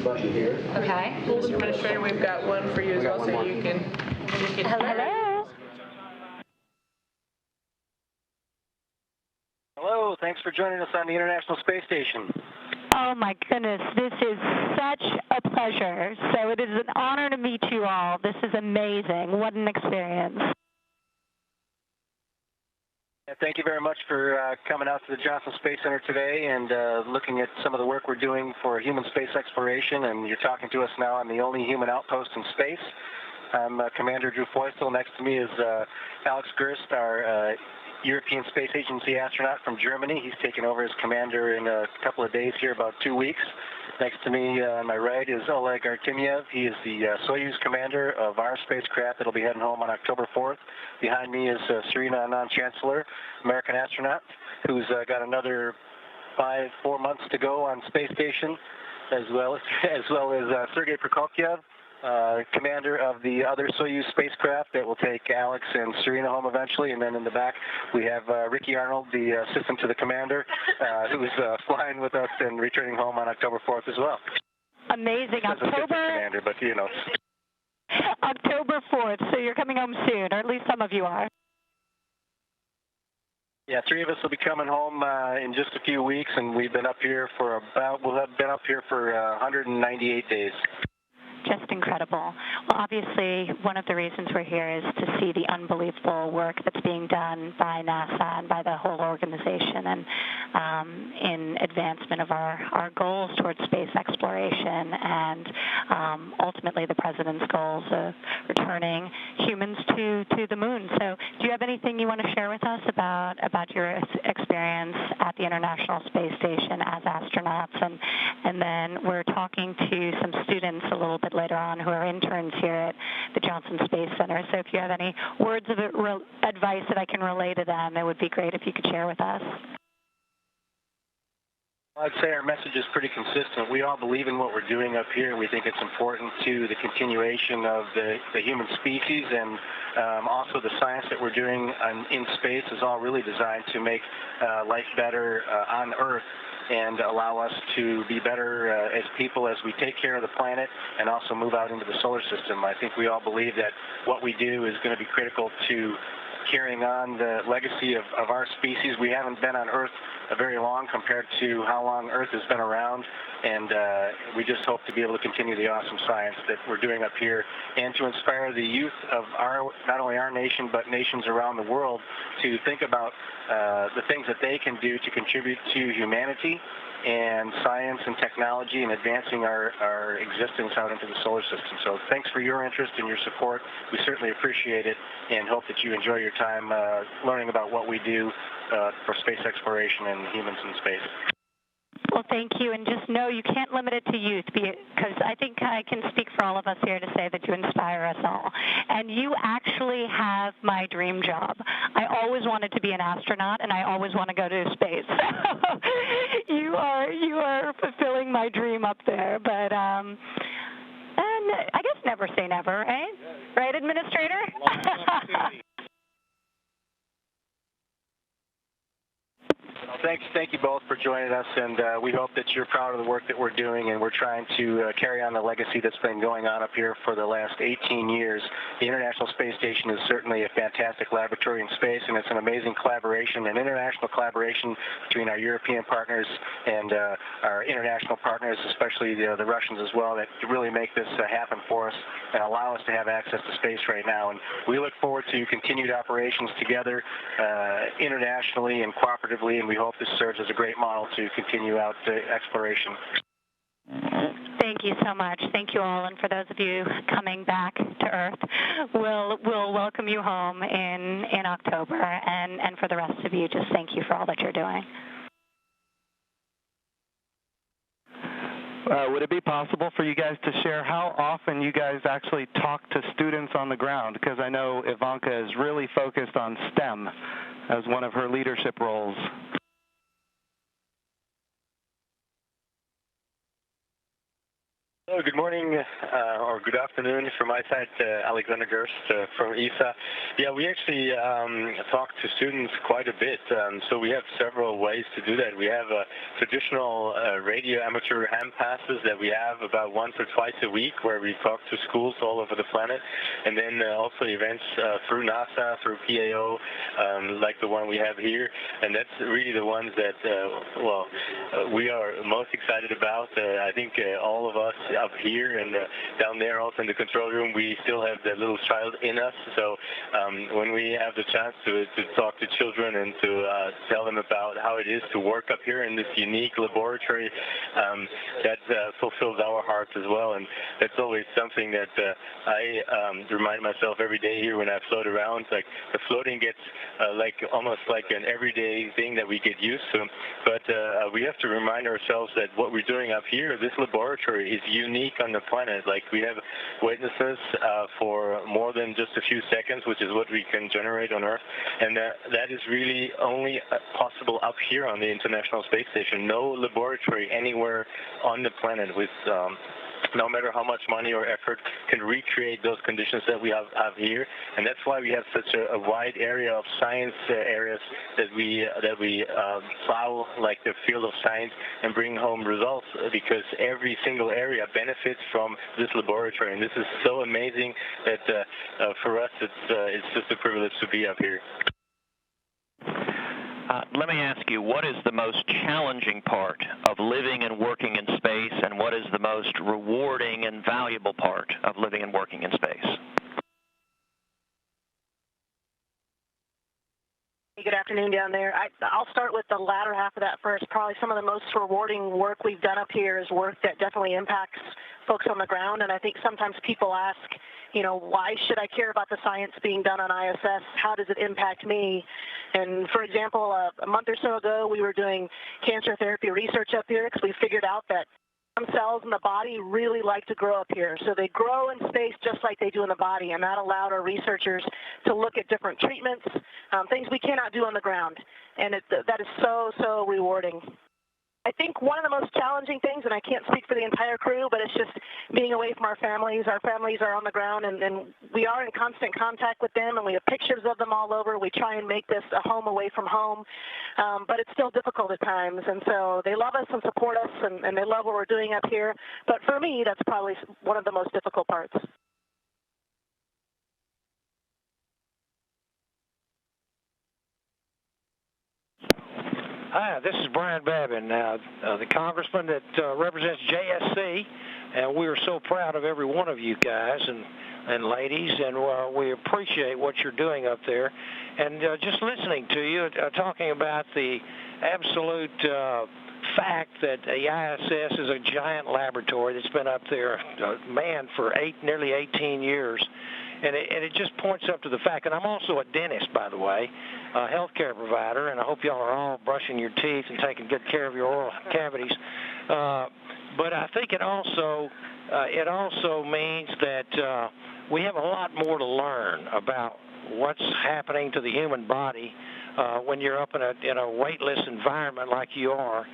Okay. Mr. Administrator, we've got one for you as well, so you can. Hello. Hello, thanks for joining us on the International Space Station. Oh my goodness, this is such a pleasure. So it is an honor to meet you all. This is amazing. What an experience. Thank you very much for coming out to the Johnson Space Center today and looking at some of the work we're doing for human space exploration. And you're talking to us now on the only human outpost in space. I'm Commander Drew Feustel. Next to me is Alex Gerst, our European Space Agency astronaut from Germany. He's taking over as commander in a couple of days here, about 2 weeks. Next to me on my right is Oleg Artemyev. He is the Soyuz commander of our spacecraft that'll be heading home on October 4th. Behind me is Serena Anand-Chancellor, American astronaut, who's got another 4 months to go on space station, as well as Sergei Prokopyev, commander of the other Soyuz spacecraft that will take Alex and Serena home eventually. And then in the back, we have Ricky Arnold, the assistant to the commander, who's flying with us and returning home on October 4th as well. Amazing. Commander, but you know. October 4th, so you're coming home soon, or at least some of you are. Yeah, 3 of us will be coming home in just a few weeks, and we've been up here for we'll have been up here for 198 days. Just incredible. Well, obviously, one of the reasons we're here is to see the unbelievable work that's being done by NASA and by the whole organization and in advancement of our goals towards space exploration and ultimately the President's goals of returning humans to the moon. So do you have anything you want to share with us about your experience at the International Space Station as astronauts? And then we're talking to some students a little bit later on who are interns here at the Johnson Space Center. So if you have any words of advice that I can relay to them, it would be great if you could share with us. I'd say our message is pretty consistent. We all believe in what we're doing up here. We think it's important to the continuation of the human species, and also the science that we're doing in space is all really designed to make life better on Earth and allow us to be better as people as we take care of the planet and also move out into the solar system. I think we all believe that what we do is going to be critical to carrying on the legacy of our species. We haven't been on Earth very long compared to how long Earth has been around, and we just hope to be able to continue the awesome science that we're doing up here and to inspire the youth of not only our nation but nations around the world to think about the things that they can do to contribute to humanity and science and technology and advancing our existence out into the solar system. So thanks for your interest and your support. We certainly appreciate it and hope that you enjoy your time learning about what we do for space exploration and humans in space. Well, thank you, and just know you can't limit it to youth, because I think I can speak for all of us here to say that you inspire us all. And you actually have my dream job. I always wanted to be an astronaut, and I always want to go to space. You are fulfilling my dream up there, but and I guess never say never, eh? Right, Administrator? Thank you both for joining us, and we hope that you're proud of the work that we're doing, and we're trying to carry on the legacy that's been going on up here for the last 18 years. The International Space Station is certainly a fantastic laboratory in space, and it's an amazing collaboration, an international collaboration between our European partners and our international partners, especially the Russians as well, that really make this happen for us and allow us to have access to space right now. And we look forward to continued operations together internationally and cooperatively, and we hope this serves as a great model to continue out the exploration. Thank you so much. Thank you all. And for those of you coming back to Earth, we'll welcome you home in October. And for the rest of you, just thank you for all that you're doing. Would it be possible for you guys to share how often you guys actually talk to students on the ground? Because I know Ivanka is really focused on STEM as one of her leadership roles. Hello, good morning or good afternoon from my side, Alexander Gerst from ESA. Yeah, we actually talk to students quite a bit, so we have several ways to do that. We have traditional radio amateur ham passes that we have about once or twice a week where we talk to schools all over the planet, and then also events through NASA, through PAO, like the one we have here, and that's really the ones that, we are most excited about. I think all of us up here and down there also in the control room, we still have the little child in us. So when we have the chance to talk to children and to tell them about how it is to work up here in this unique laboratory, that fulfills our hearts as well. And that's always something that I remind myself every day here when I float around. Like the floating gets almost like an everyday thing that we get used to. But we have to remind ourselves that what we're doing up here, this laboratory, is unique on the planet. Like we have witnesses for more than just a few seconds, which is what we can generate on Earth, and that is really only possible up here on the International Space Station. No laboratory anywhere on the planet with no matter how much money or effort, can recreate those conditions that we have here, and that's why we have such a wide area of science areas that we plow like the field of science and bring home results, because every single area benefits from this laboratory, and this is so amazing that for us it's just a privilege to be up here. Let me ask you, what is the most challenging part of living and working in space, and what is the most rewarding and valuable part of living and working in space? Good afternoon down there. I'll start with the latter half of that first. Probably some of the most rewarding work we've done up here is work that definitely impacts folks on the ground, and I think sometimes people ask, why should I care about the science being done on ISS? How does it impact me? And for example, a month or so ago, we were doing cancer therapy research up here because we figured out that some cells in the body really like to grow up here. So they grow in space just like they do in the body, and that allowed our researchers to look at different treatments, things we cannot do on the ground. And that is so, so rewarding. I think one of the most challenging things, and I can't speak for the entire crew, but it's just being away from our families. Our families are on the ground, and we are in constant contact with them, and we have pictures of them all over. We try and make this a home away from home, but it's still difficult at times. And so they love us and support us, and they love what we're doing up here. But for me, that's probably one of the most difficult parts. Hi, this is Brian Babin, the congressman that represents JSC, and we are so proud of every one of you guys and ladies, and we appreciate what you're doing up there. And just listening to you, talking about the absolute fact that the ISS is a giant laboratory that's been up there, manned for nearly 18 years. And it just points up to the fact, and I'm also a dentist, by the way, a healthcare provider, and I hope y'all are all brushing your teeth and taking good care of your oral cavities. But I think it also means that we have a lot more to learn about what's happening to the human body when you're up in a weightless environment like you are,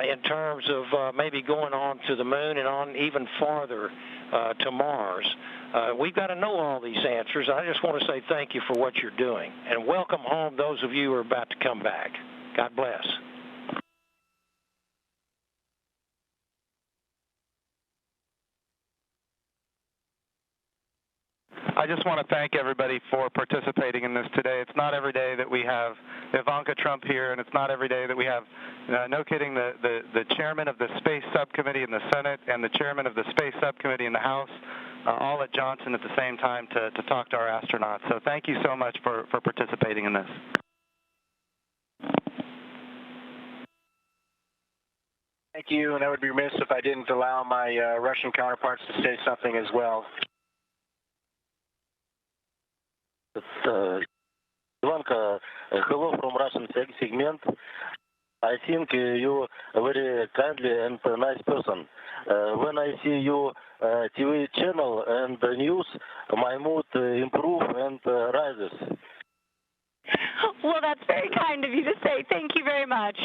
in terms of maybe going on to the moon and on even farther to Mars. We've got to know all these answers. I just want to say thank you for what you're doing, and welcome home those of you who are about to come back. God bless. I just want to thank everybody for participating in this today. It's not every day that we have Ivanka Trump here, and it's not every day that we have, no kidding, the chairman of the Space Subcommittee in the Senate and the chairman of the Space Subcommittee in the House, all at Johnson at the same time to talk to our astronauts. So thank you so much for participating in this. Thank you, and I would be remiss if I didn't allow my Russian counterparts to say something as well. Ivanka, hello from Russian segment. I think you a very kindly and nice person. When I see your TV channel and the news, my mood improves and rises. Well, that's very kind of you to say. Thank you very much.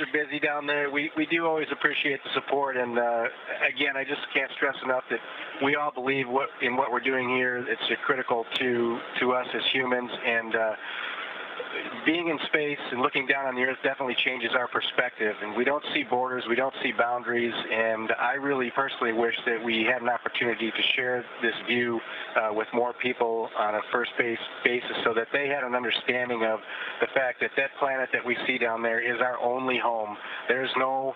are busy down there. We do always appreciate the support, and again, I just can't stress enough that we all believe in what we're doing here. It's critical to us as humans, and being in space and looking down on the Earth definitely changes our perspective, and we don't see borders, we don't see boundaries, and I really personally wish that we had an opportunity to share this view with more people on a first basis so that they had an understanding of the fact that that planet that we see down there is our only home. There's no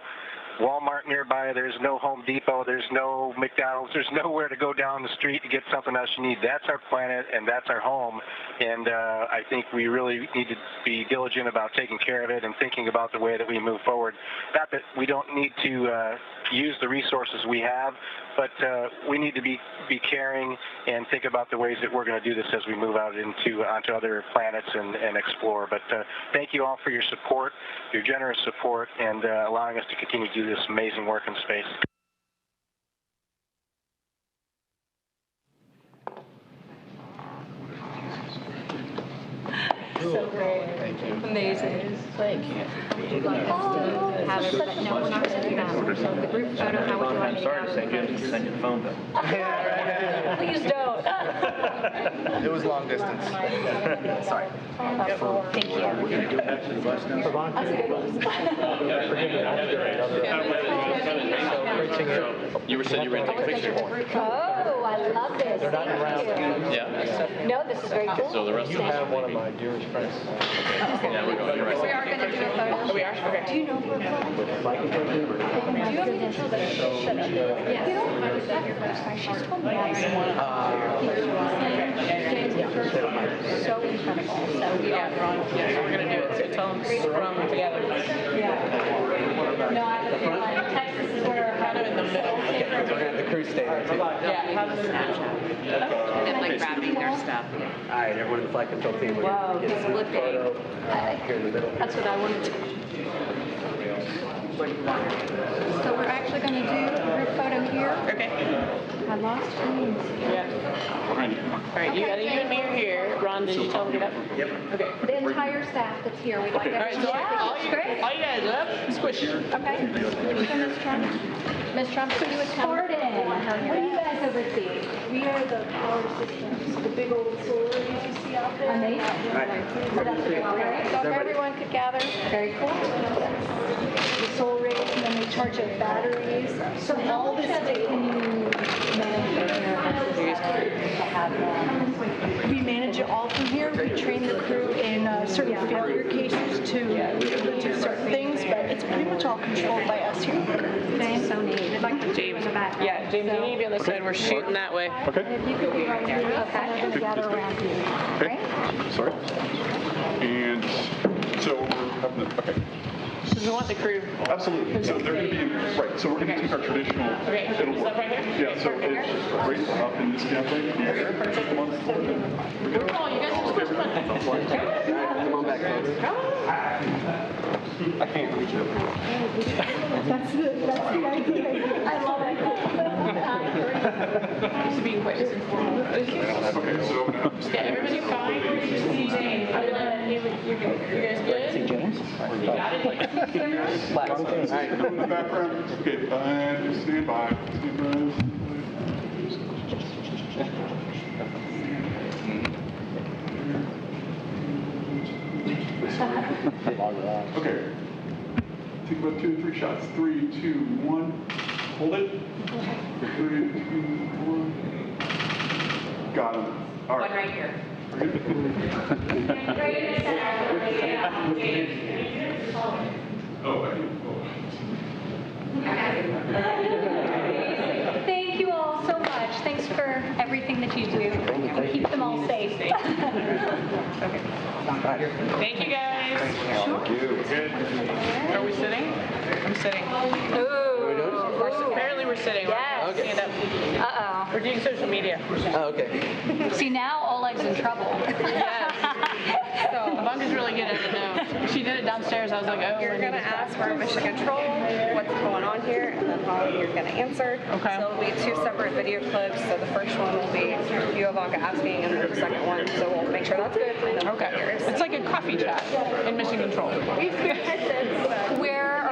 Walmart nearby, there's no Home Depot, there's no McDonald's, there's nowhere to go down the street to get something else you need. That's our planet and that's our home, and I think we really need to be diligent about taking care of it and thinking about the way that we move forward. Not that we don't need to use the resources we have, but we need to be caring and think about the ways that we're going to do this as we move out onto other planets and explore. But thank you all for your support, your generous support, and allowing us to continue to do this amazing work in space. So great. Thank you. Amazing. Thank you. Would you like us to have it? No, we're not sending that. So the group photo, how would you like me to have it? Send you the phone bill. Please don't. It was long distance. Sorry. Thank you. You were saying you were going to take a picture. Oh, I love this. Thank you. Yeah. No, this is very cool. So the rest of us. One of my dearest friends. Yeah, we're going. You're right. We are going to do a photo. Oh, we are? Okay. Do you know where? Do you want me to tell them? Shut up. Yes. You know, she's told me that. So incredible. So we are Yeah, so we're going to do it. So tell them from together. Yeah. No, I have a feeling Texas is where Kind of in the middle. Okay, so we're going to have the crew stay there too. Yeah, have the Snapchat. and like grabbing their stuff. All right, everyone in the flight control team, we're Wow, going to get he's a looking. photo here in the middle. That's what I wanted to. So we're actually going to do a group photo here. Okay. I lost names. Yeah. All right, you and me are here. Ron, did you tell them to get up? Yep. Okay. The entire staff that's here. We'd like All right, so all you guys up, squish. Okay. So Ms. Trump. Ms. Trump, so you would come. What do you guys oversee? We are the power systems, the big old solar arrays you see out there. Amazing. So that's great. So if everyone could gather. Very cool. The solar arrays, and then they charge up batteries. So all this data Can you manage to have them? we manage it all from here. We train the crew in certain failure cases to do certain things, but it's pretty much all controlled by us here. Thanks, so neat. I'd like to James in the back. Yeah, James, you need to be on the side. We're shooting that way. Okay. And if you could be right here, okay. Gather around you. Okay. Sorry. And so we're having the, okay. Because we want the crew. Absolutely. So they're going to be, right, so we're going to take our traditional. Okay, it'll is that right here? Yeah, so it's right up in this gap right here. Come on forward. Oh, you guys are supposed to Come on back, folks. I can't reach it. That's the idea. I love it. Just to be quite informal. Okay, so now. Yeah, everybody fine? I'm gonna, you guys good? See James? You got it? All right. In the background. Okay, and stand by. Stand by. Okay. Take about 2 or 3 shots. 3, 2, 1. Hold it. 3, 2, 1. Got him. All right. One right here. Thank you all so much. Thanks for everything that you do. Keep them all safe. Thank you, guys. Thank you. Are we sitting? I'm sitting. Ooh. Apparently we're sitting. Yes. Stand up. Uh-oh. We're doing social media. Oh, okay. See, now Oleg's in trouble. Yes. So Ivanka's really good at it now. She did it downstairs. I was like, oh. You're going to ask for mission control, what's going on here, and then how you're going to answer. Okay. So it'll be 2 separate video clips. So the first one will be you, Ivanka, asking, and then the second one, so we'll make sure that's good. And then Okay. It's like a coffee chat in mission control. Where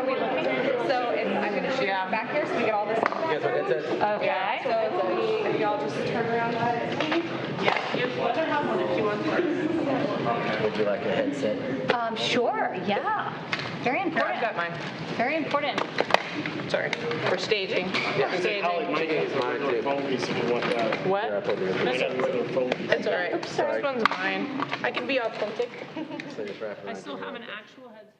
back here so we get all this. You guys want headsets? Okay. So if y'all just turn around. Yeah, let her have one if she wants one. Would you like a headset? Sure, yeah. Very important. I've got mine. Very important. Sorry, for staging. Yeah. Staging. She gave mine too. What? Yeah, I put it in. It's all right. This one's mine. I can be authentic. So just wrap it I around still your have arm. an actual headset.